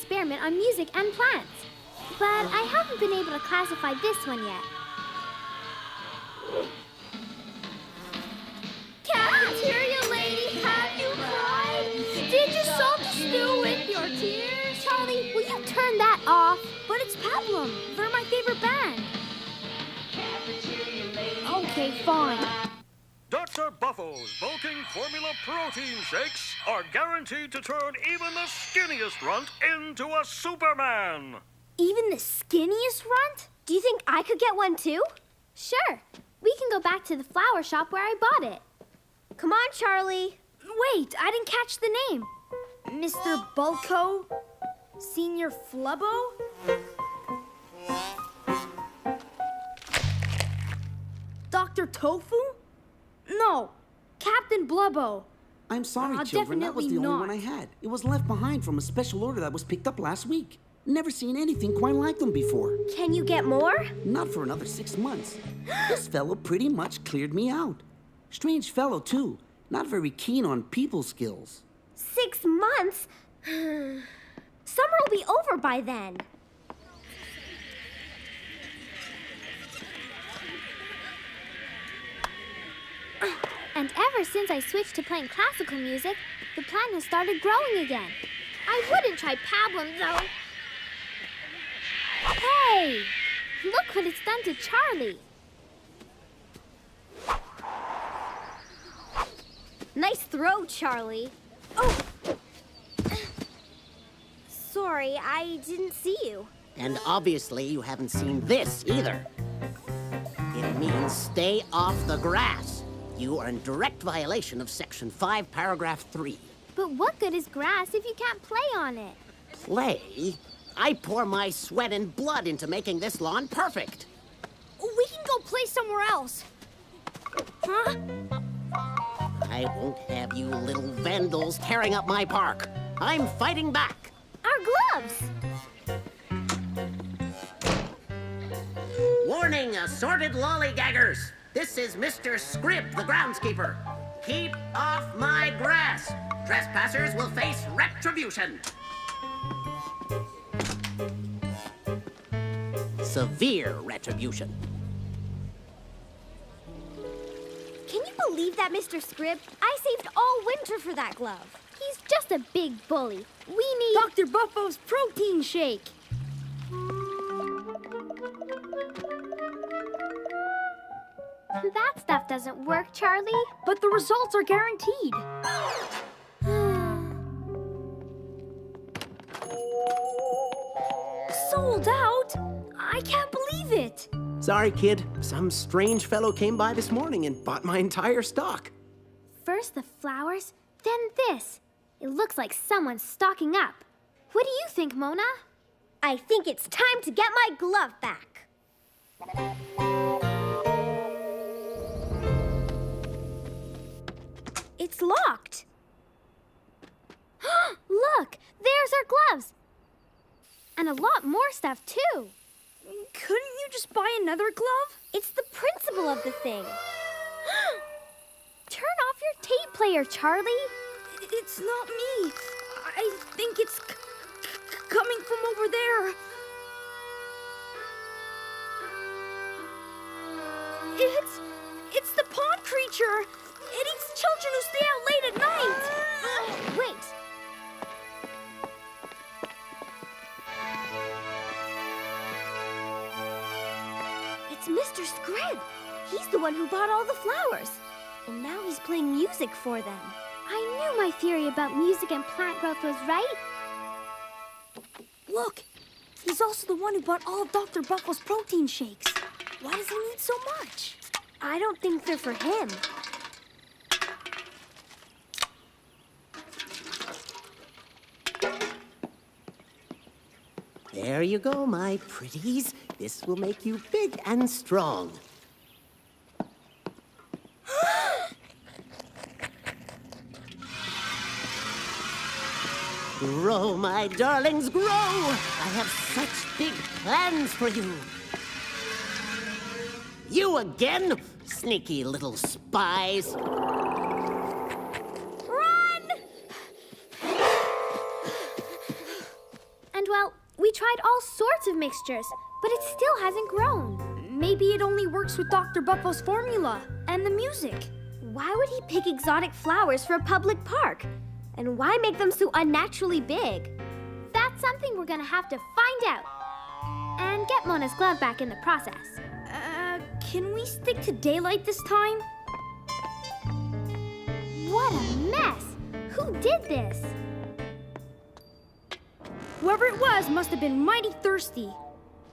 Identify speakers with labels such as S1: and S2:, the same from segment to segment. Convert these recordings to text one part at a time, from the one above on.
S1: experiment on music and plants. But I haven't been able to classify this one yet. Cafeteria lady, have you cried? Did you salt the stew with your tears? Charlie, will you turn that off? But it's Pablum. They're my favorite band. Okay, fine.
S2: Dr. Buffalo's bulking formula protein shakes are guaranteed to turn even the skinniest runt into a Superman.
S1: Even the skinniest runt? Do you think I could get one too? Sure. We can go back to the flower shop where I bought it. Come on, Charlie. Wait, I didn't catch the name. Mr. Bulko? Senior Flubbo? Dr. Tofu? No, Captain Blubbo.
S3: I'm sorry, children. That was the
S1: Definitely
S3: only one I had. It was left behind from a special order that was picked up last week. Never seen anything quite like them before.
S1: Can you get more?
S3: Not for another 6 months. This fellow pretty much cleared me out. Strange fellow, too. Not very keen on people skills.
S1: 6 months? Summer will be over by then. And ever since I switched to playing classical music, the plant has started growing again. I wouldn't try Pablum, though. Hey! Look what it's done to Charlie. Nice throw, Charlie. Oh! Sorry, I didn't see you.
S4: And obviously you haven't seen this either. It means stay off the grass. You are in direct violation of Section 5, Paragraph 3.
S1: But what good is grass if you can't play on it?
S4: Play? I pour my sweat and blood into making this lawn perfect.
S1: We can go play somewhere else. Huh?
S4: I won't have you little vandals tearing up my park. I'm fighting back.
S1: Our gloves!
S4: Warning, assorted lollygaggers. This is Mr. Scribb, the groundskeeper. Keep off my grass. Trespassers will face retribution. Severe retribution.
S1: Can you believe that, Mr. Scribb? I saved all winter for that glove. He's just a big bully. We need... Dr. Buffalo's protein shake. That stuff doesn't work, Charlie. But the results are guaranteed. Sold out? I can't believe it.
S5: Sorry, kid. Some strange fellow came by this morning and bought my entire stock.
S1: First the flowers, then this. It looks like someone's stocking up. What do you think, Mona? I think it's time to get my glove back. It's locked. Look, there's our gloves. And a lot more stuff, too. Couldn't you just buy another glove? It's the principle of the thing. Turn off your tape player, Charlie. It's not me. I think it's coming from over there. It's the pond creature. It eats children who stay out late at night. Wait. It's Mr. Scribb. He's the one who bought all the flowers. And now he's playing music for them. I knew my theory about music and plant growth was right. Look, he's also the one who bought all of Dr. Buffalo's protein shakes. Why does he need so much? I don't think they're for him.
S4: There you go, my pretties. This will make you big and strong. Grow, my darlings, grow! I have such big plans for you. You again, sneaky little spies.
S1: We tried all sorts of mixtures, but it still hasn't grown.
S6: Maybe it only works with Dr. Buffalo's formula and the music.
S1: Why would he pick exotic flowers for a public park? And why make them so unnaturally big? That's something we're gonna have to find out. And get Mona's glove back in the process.
S6: Can we stick to daylight this time?
S1: What a mess! Who did this?
S6: Whoever it was must have been mighty thirsty.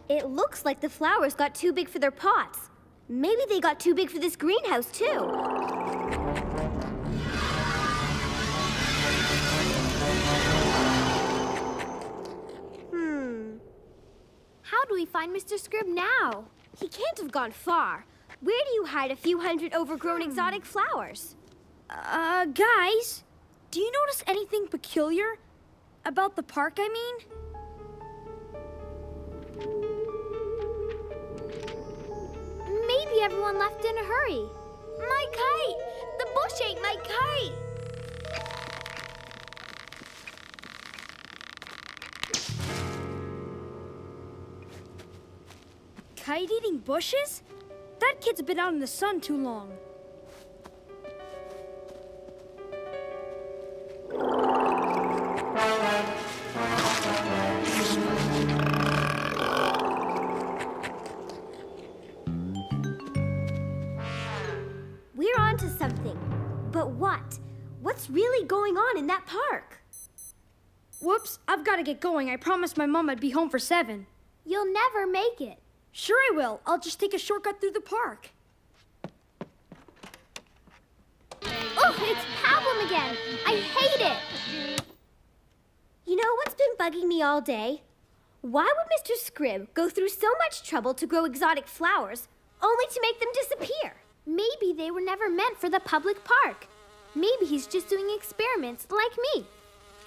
S1: It looks like the flowers got too big for their pots. Maybe they got too big for this greenhouse, too. How do we find Mr. Scribb now? He can't have gone far. Where do you hide a few hundred overgrown exotic flowers?
S6: Guys, do you notice anything peculiar about the park, I mean?
S1: Maybe everyone left in a hurry. My kite! The bush ate my kite!
S6: Kite-eating bushes? That kid's been out in the sun too long.
S1: We're on to something. But what? What's really going on in that park?
S6: Whoops, I've got to get going. I promised my mom I'd be home for 7.
S1: You'll never make it.
S6: Sure I will. I'll just take a shortcut through the park.
S1: Oh, it's Pablum again. I hate it. You know what's been bugging me all day? Why would Mr. Scribb go through so much trouble to grow exotic flowers, only to make them disappear? Maybe they were never meant for the public park. Maybe he's just doing experiments like me.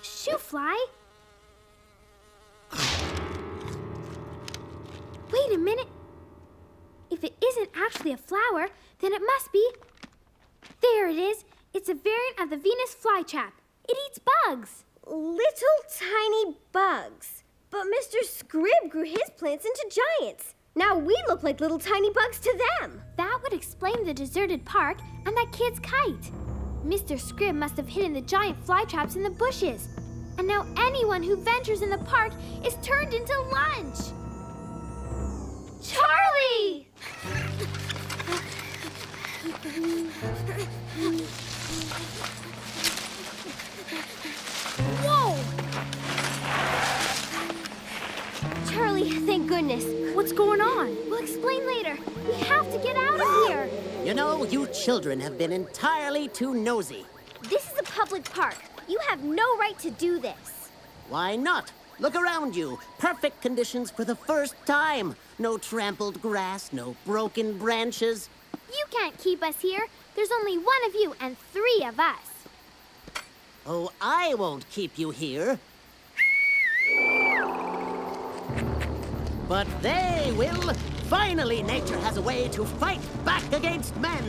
S1: Shoo, Fly. Wait a minute. If it isn't actually a flower, then it must be... There it is. It's a variant of the Venus flytrap. It eats bugs. Little tiny bugs. But Mr. Scribb grew his plants into giants. Now we look like little tiny bugs to them. That would explain the deserted park and that kid's kite. Mr. Scribb must have hidden the giant flytraps in the bushes. And now anyone who ventures in the park is turned into lunch. Charley!
S6: Whoa!
S1: Charley, thank goodness.
S6: What's going on?
S1: We'll explain later. We have to get out of here.
S4: You know, you children have been entirely too nosy.
S1: This is a public park. You have no right to do this.
S4: Why not? Look around you. Perfect conditions for the first time. No trampled grass, no broken branches.
S1: You can't keep us here. There's only one of you and 3 of us.
S4: Oh, I won't keep you here. But they will. Finally, nature has a way to fight back against men.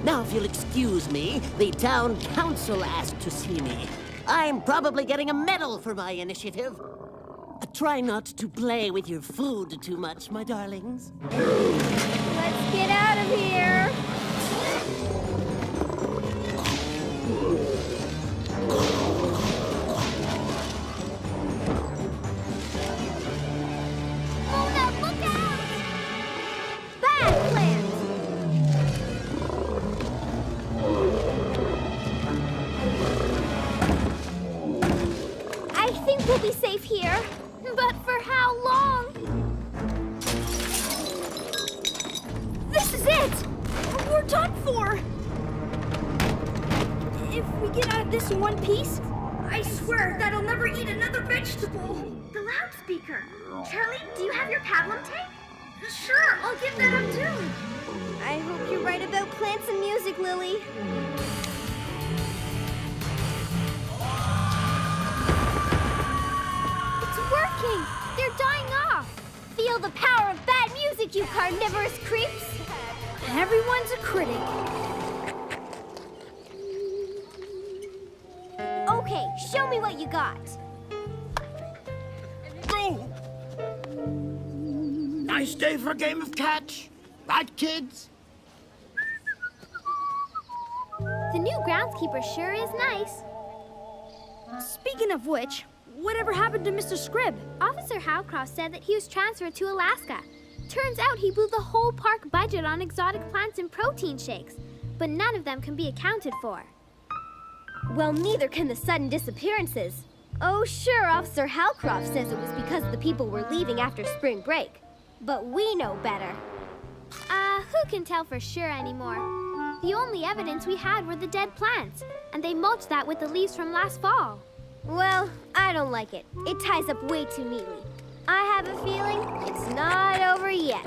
S4: Now, if you'll excuse me, the town council asked to see me. I'm probably getting a medal for my initiative. Try not to play with your food too much, my darlings.
S1: Let's get out of here. Mona, look out! Bad plan. I think we'll be safe here. But for how long?
S6: This is it! We're done for! If we get out of this in one piece, I swear that I'll never eat another vegetable.
S1: The loudspeaker. Charley, do you have your pablum tape?
S6: Sure, I'll give that up too.
S1: I hope you're right about plants and music, Lily. Working! They're dying off! Feel the power of bad music, you carnivorous creeps!
S6: Everyone's a critic.
S1: Okay, show me what you got.
S2: Go!
S7: nice day for a game of catch. Right, kids?
S1: The new groundskeeper sure is nice.
S6: Speaking of which, whatever happened to Mr. Scribb?
S1: Officer Howcroft said that he was transferred to Alaska. Turns out he blew the whole park budget on exotic plants and protein shakes, but none of them can be accounted for.
S8: Well, neither can the sudden disappearances. Oh, sure, Officer Howcroft says it was because the people were leaving after spring break. But we know better.
S1: Who can tell for sure anymore? The only evidence we had were the dead plants, and they mulched that with the leaves from last fall.
S8: Well, I don't like it. It ties up way too neatly. I have a feeling it's not over yet.